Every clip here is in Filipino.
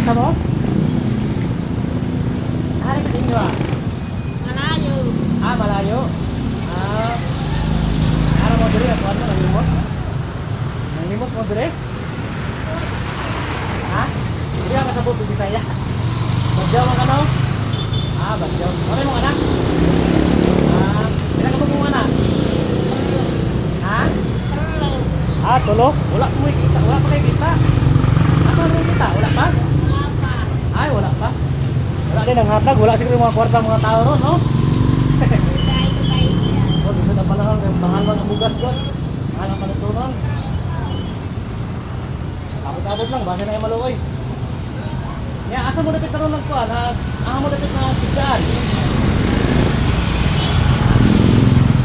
Asa mo? Hari ka ninyo ah? Malayo. Ah, malayo? Ah, araw mo diri, ako ano, nanglimot? Nanglimot mo diri? Ha? Hindi ka kasabot sa Bisaya. Bagyaw mo ka no? Ah, bagyaw. Ano yung anak? Ah, ilan ka mong anak? Ha? Ah, tulo? Wala mo kita, wala pa kayo kita. Ano mo kita? Wala pa? Wala pa. Ay, wala pa. Wala din ang hatag, wala siguro yung mga kwarta mga tao ron, no? Dahil siya. Oh, gusto na pala ang mahal ang bugas doon. Mahal ang panutunan. Abot-abot lang, base na yung maluoy. Kaya asa mo dapit na ron nagkuhan, asa mo dapit na tigaan.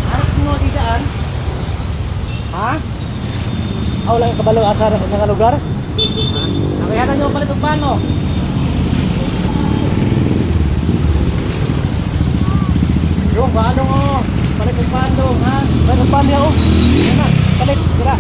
Harap mo ang tigaan. Ha? Ah, wala yung kabalo asa sa lugar? Nakayatan nyo palit ang pano. Yung paano mo, palit ang pano, ha? Palit ang pano, oh. Yan na, palit, tira.